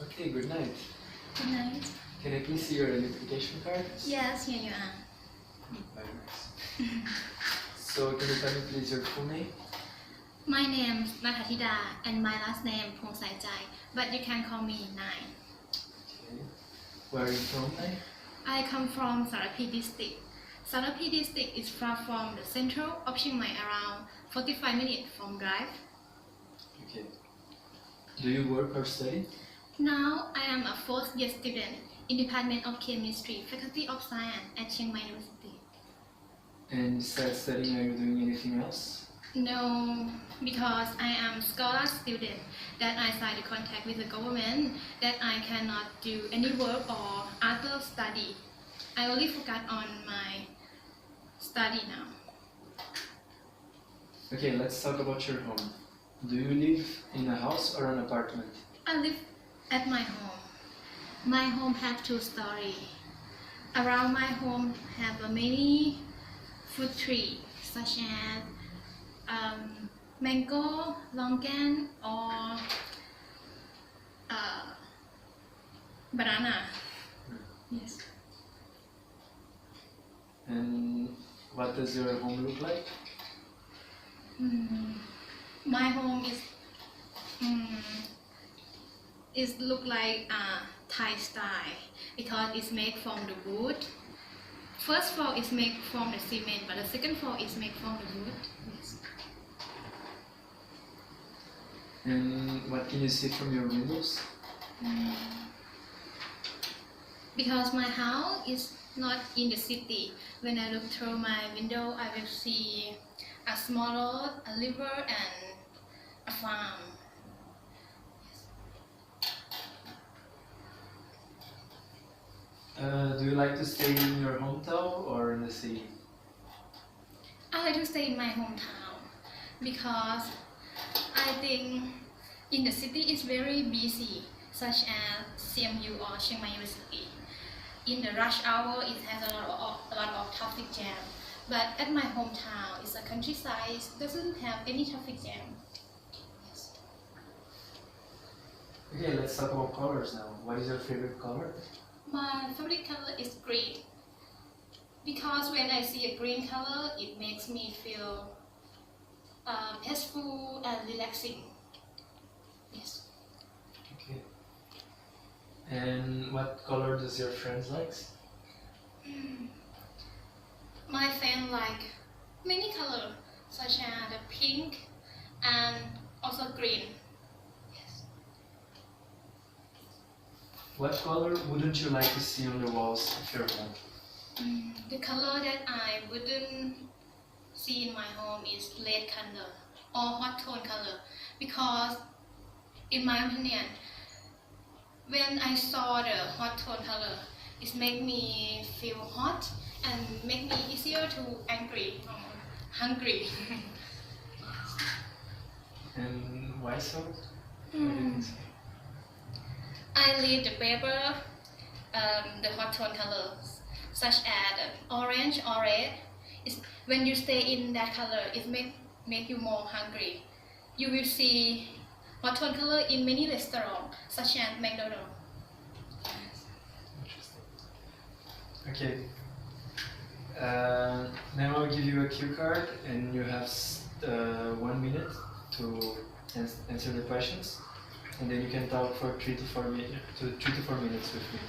Okay, good night. Good night. Can I please see your identification card? Yes, here you are. Very nice. So, can you tell me please your full name? My name is Nathathida and my last name Pongsaijai, but you can call me Nai. Okay. Where are you from, Nai? I come from Sarapi district. Sarapi district is far from the central of Chiang Mai, around 45 minutes from drive. Okay. Do you work or study? Now I am a fourth year student in Department of Chemistry, Faculty of Science at Chiang Mai University. And besides studying, are you doing anything else? No, because I am scholar student that I signed a contract with the government that I cannot do any work or other study. I only focus on my study now. Okay, let's talk about your home. Do you live in a house or an apartment? I live at my home. My home has 2 stories. Around my home have a many fruit trees such as mango, longan, or banana. Yes. And what does your home look like? My home is look like Thai style because it's made from the wood. First floor is made from the cement, but the second floor is made from the wood. Yes. And what can you see from your windows? Because my house is not in the city, when I look through my window, I will see a small road, a river, and a farm. Do you like to stay in your hometown or in the city? I like to stay in my hometown because I think in the city it's very busy, such as CMU or Chiang Mai University. In the rush hour, it has a lot of traffic jam. But at my hometown, it's a countryside, it doesn't have any traffic jam. Yes. Okay, let's talk about colors now. What is your favorite color? My favorite color is green. Because when I see a green color, it makes me feel peaceful and relaxing. Yes. Okay. And what color does your friends like? My friend like many colors, such as the pink and also green. Yes. What color wouldn't you like to see on the walls of your home? The color that I wouldn't see in my home is red color or hot tone color, because in my opinion, when I saw the hot tone color, it made me feel hot and make me easier to angry or hungry. And why so? Why didn't you say? I read the paper, the hot tone colors, such as orange or red. When you stay in that color, it make you more hungry. You will see hot tone color in many restaurants, such as McDonald's. Interesting. Okay. Now I'll give you a cue card, and you have 1 minute to answer the questions, and then you can talk for 3 to 4 minutes with me.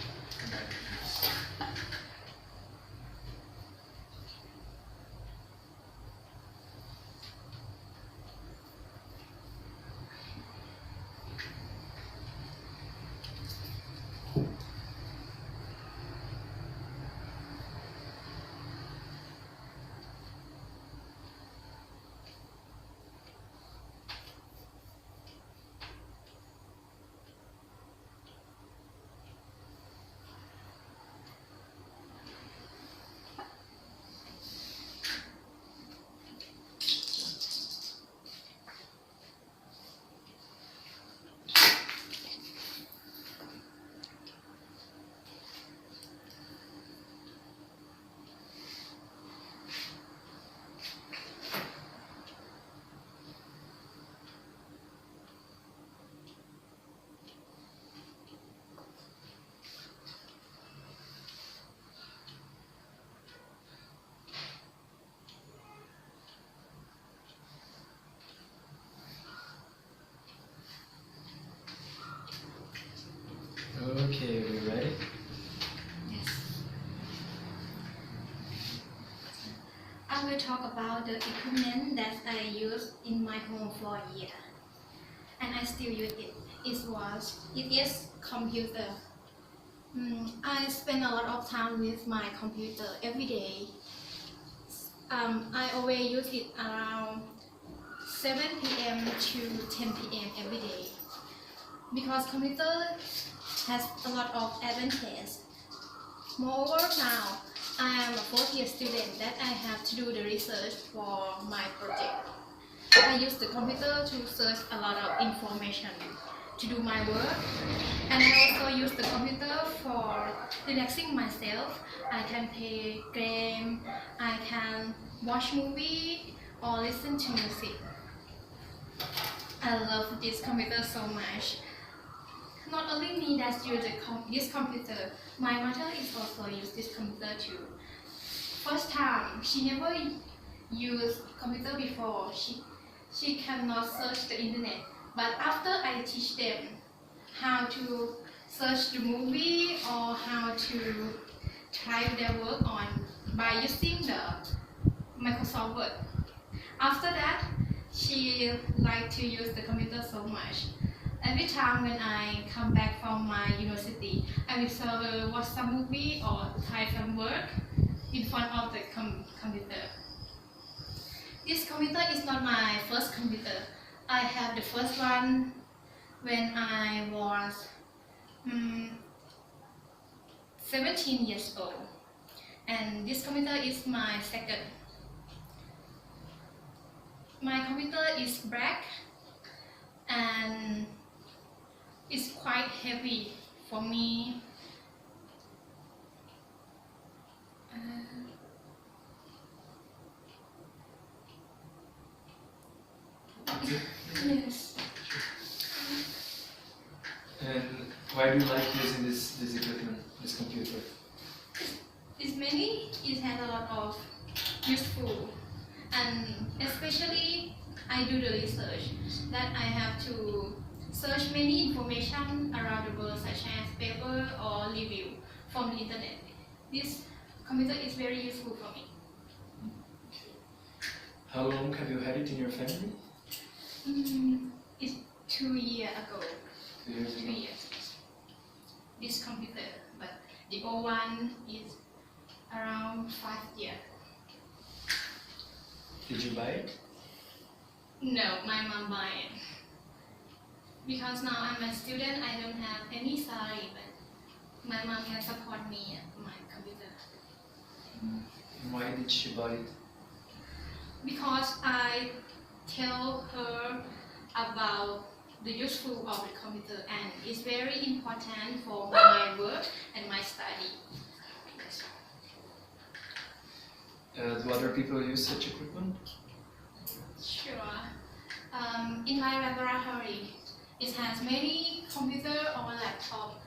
talk about the equipment that I use in my home for a year, and I still use it. It is computer. I spend a lot of time with my computer every day. I always use it around 7 p.m. to 10 p.m. every day because computer has a lot of advantages. Moreover, now I am a fourth-year student that I have to do the research for my project. I use the computer to search a lot of information to do my work, and I also use the computer for relaxing myself. I can play game, I can watch movie or listen to music. I love this computer so much. Not only me that use this computer, my mother is also use this computer too. First time, she never used computer before. She cannot search the internet. But after I teach them how to search the movie or how to type their work on by using the Microsoft Word. After that, she liked to use the computer so much. Every time when I come back from my university, I will show her watch some movie or type some work in front of the computer. This computer is not my first computer. I have the first one when I was 17 years old, and this computer is my second. My computer is black and it's quite heavy for me. Yes. And why do you like using this equipment, this computer? It has a lot of useful, and especially I do the research that I have to search many information around the world such as paper or review from the internet. This computer is very useful for me. How long have you had it in your family? It's 2 years ago. 2 years ago. 2 years. This computer, but the old one is around 5 years. Did you buy it? No, my mom buy it. Because now I'm a student, I don't have any salary, but my mom can support me at my computer. Why did she buy it? Because I tell her about the useful of the computer, and it's very important for my work and my study. Do other people use such equipment? Sure. In my laboratory, it has many computer or laptop.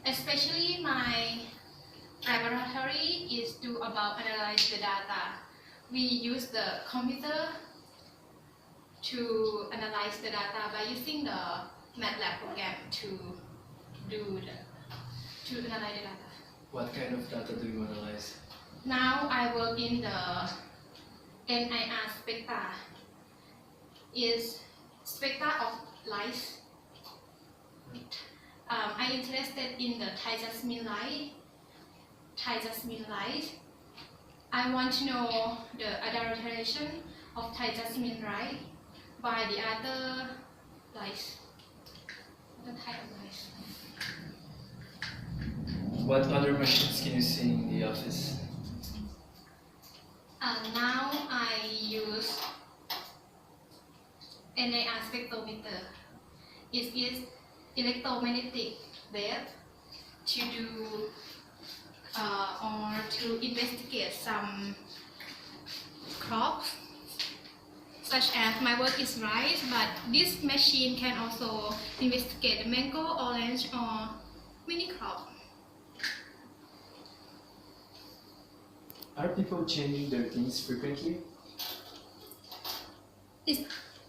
Especially my laboratory is to about analyze the data. We use the computer to analyze the data by using the MATLAB program to analyze the data. What kind of data do you analyze? Now I work in the NIR spectra. Is spectra of light. I'm interested in the Thai jasmine light. I want to know the adulteration of Thai jasmine light by the other lights. The type of lights. What other machines can you see in the office? Now I use NIR spectrometer. It is electromagnetic wave to do or to investigate some crops, such as my work is rice, but this machine can also investigate the mango, orange, or mini crop. Are people changing their things frequently? It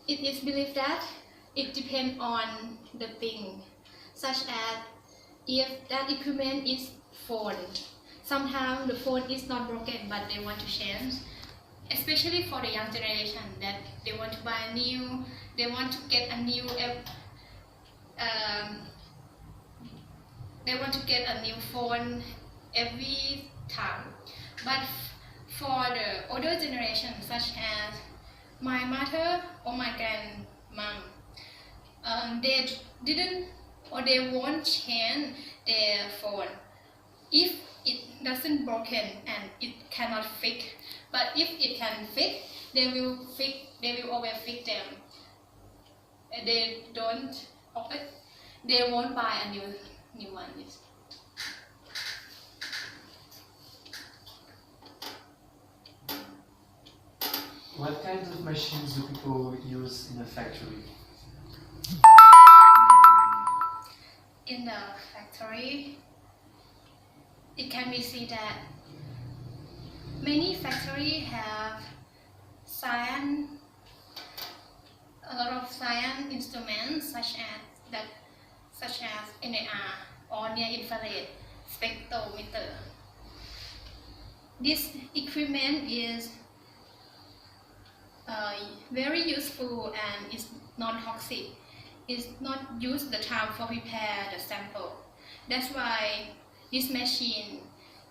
is believed that it depends on the thing, such as if that equipment is phone. Sometimes the phone is not broken, but they want to change. especially for the young generation that they want to buy they want to get a new they want to get a new phone every time. But for the older generation, such as my mother or my grandmom, they didn't or they won't change their phone if it doesn't broken and it cannot fix. But if it can fix, they will always fix them. They won't buy a new one. Yes. What kinds of machines do people use in a factory? In the factory, it can be seen that many factories have a lot of science instruments such as NIR or near infrared spectrometer. This equipment is very useful and is non-toxic. It's not used the time for prepare the sample. That's why this machine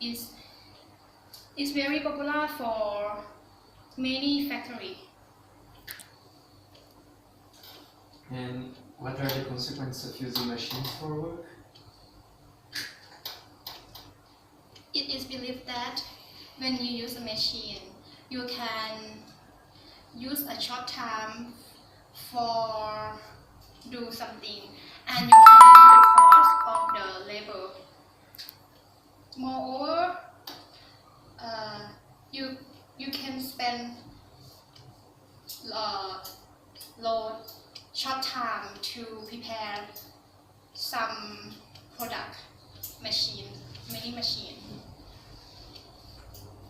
is very popular for many factories. And what are the consequences of using machines for work? It is believed that when you use a machine, you can use a short time for do something and you can reduce the cost of the labor. Moreover, you can spend short time to prepare some product many machine.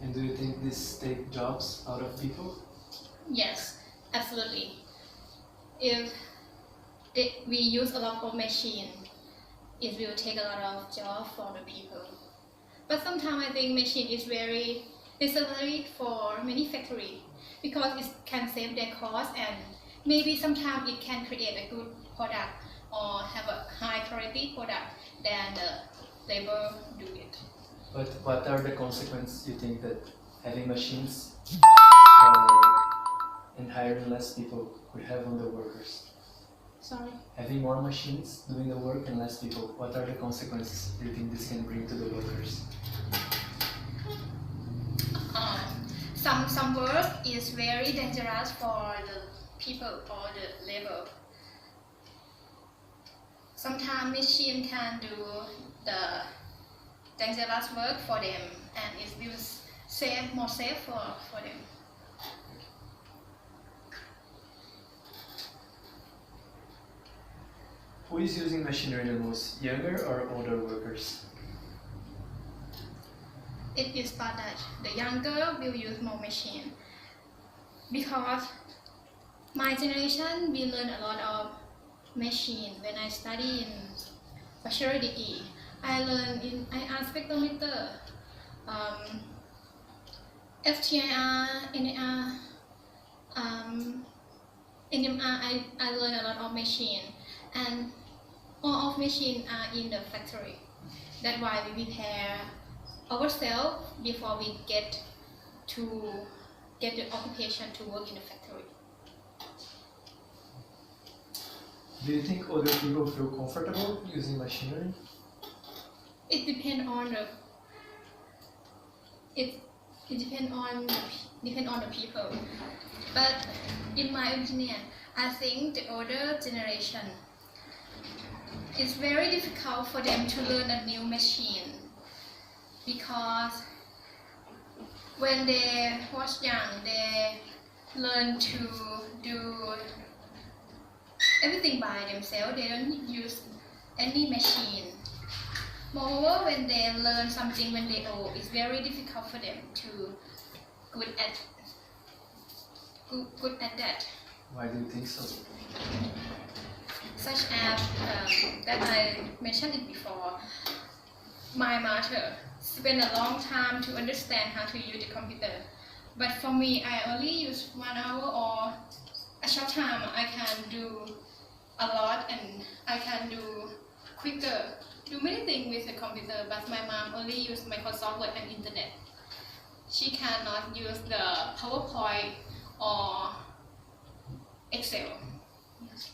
And do you think this takes jobs out of people? Yes, absolutely. If we use a lot of machine, it will take a lot of job for the people. But sometimes I think machine is very necessary for many factories because it can save their cost and maybe sometimes it can create a good product or have a high quality product than the labor do it. But what are the consequences you think that having machines and hiring less people could have on the workers? Sorry? Having more machines doing the work and less people, what are the consequences you think this can bring to the workers? Some work is very dangerous for the people or the labor. Sometimes machine can do the dangerous work for them and it will more safe for them. Who is using machinery the most, younger or older workers? It is thought that the younger will use more machine because my generation we learn a lot of machine. When I study in bachelor degree, I add spectrometer, FTIR, NIR, NMR. I learn a lot of machine, and all of machine are in the factory. That's why we prepare ourselves before we get the occupation to work in the factory. Do you think older people feel comfortable using machinery? It depends on the people. But in my opinion, I think the older generation, it's very difficult for them to learn a new machine because when they was young, they learn to do everything by themselves. They don't use any machine. Moreover, when they learn something when they old, it's very difficult for them to good at that. Why do you think so? Such as that I mentioned it before. My mother spent a long time to understand how to use the computer, But for me, I only use 1 hour or a short time. I can do a lot and I can do quicker, do many things with the computer. But my mom only use Microsoft Word and Internet. She cannot use the PowerPoint or Excel. Yes.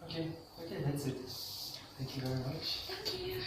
Okay, that's it. Thank you very much. Thank you.